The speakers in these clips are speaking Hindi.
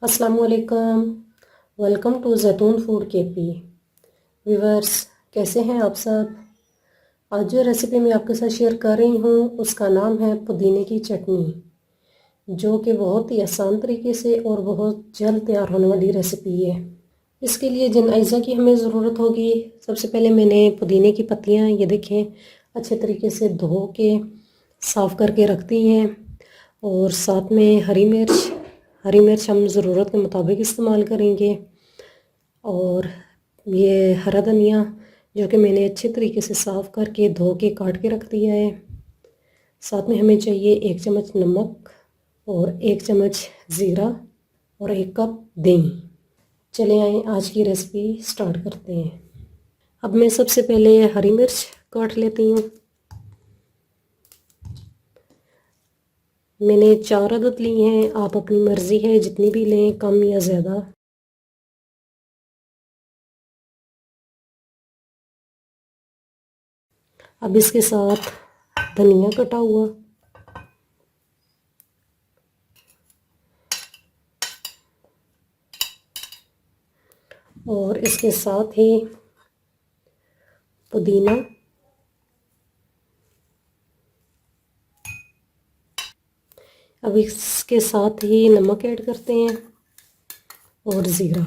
अस्सलाम वालेकुम। वेलकम टू जैतून फूड केपी। व्यूवर्स, कैसे हैं आप सब। आज जो रेसिपी मैं आपके साथ शेयर कर रही हूँ उसका नाम है पुदीने की चटनी, जो कि बहुत ही आसान तरीके से और बहुत जल्द तैयार होने वाली रेसिपी है। इसके लिए जिन अज्जा की हमें ज़रूरत होगी, सबसे पहले मैंने पुदीने की पत्तियाँ ये देखें अच्छे तरीके से धो के साफ़ करके रख दी हैं, और साथ में हरी मिर्च हम ज़रूरत के मुताबिक इस्तेमाल करेंगे। और ये हरा धनिया जो कि मैंने अच्छे तरीके से साफ़ करके धो के काट के रख दिया है। साथ में हमें चाहिए 1 चम्मच नमक और 1 चम्मच ज़ीरा और 1 कप दही। चले आए आज की रेसिपी स्टार्ट करते हैं। अब मैं सबसे पहले हरी मिर्च काट लेती हूँ। मैंने 4 अदद ली हैं, आप अपनी मर्ज़ी है जितनी भी लें, कम या ज़्यादा। अब इसके साथ धनिया कटा हुआ, और इसके साथ ही पुदीना, अब इसके साथ ही नमक ऐड करते हैं और ज़ीरा।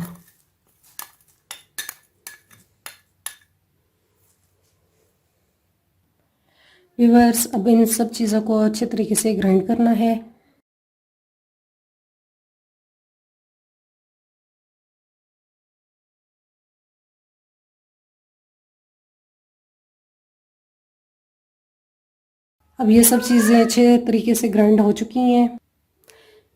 व्यूअर्स, अब इन सब चीज़ों को अच्छे तरीके से ग्राइंड करना है। अब ये सब चीज़ें अच्छे तरीके से ग्राइंड हो चुकी हैं।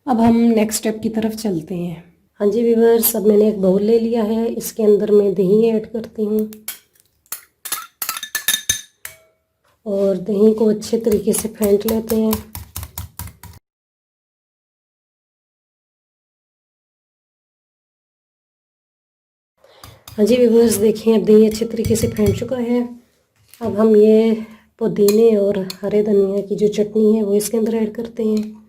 अब हम नेक्स्ट स्टेप की तरफ चलते हैं। हाँ जी व्यूअर्स, अब मैंने एक बाउल ले लिया है, इसके अंदर मैं दही ऐड करती हूँ और दही को अच्छे तरीके से फेंट लेते हैं। हाँ जी व्यूअर्स, देखिए अब दही अच्छे तरीके से फेंट चुका है। अब हम ये पुदीने और हरे धनिया की जो चटनी है वो इसके अंदर ऐड करते हैं।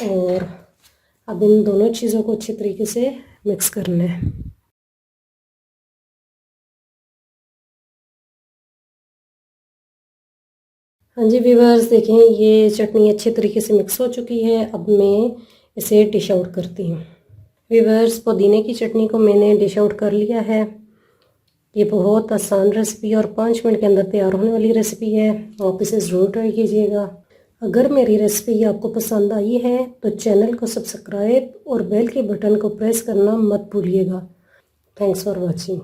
और अब इन दोनों चीज़ों को अच्छे तरीके से मिक्स करना है। हाँ जी व्यूअर्स, देखें ये चटनी अच्छे तरीके से मिक्स हो चुकी है। अब मैं इसे डिश आउट करती हूँ। व्यूअर्स, पुदीने की चटनी को मैंने डिश आउट कर लिया है। ये बहुत आसान रेसिपी और 5 मिनट के अंदर तैयार होने वाली रेसिपी है। आप इसे ज़रूर ट्राई कीजिएगा। अगर मेरी रेसिपी आपको पसंद आई है तो चैनल को सब्सक्राइब और बेल के बटन को प्रेस करना मत भूलिएगा। Thanks for watching.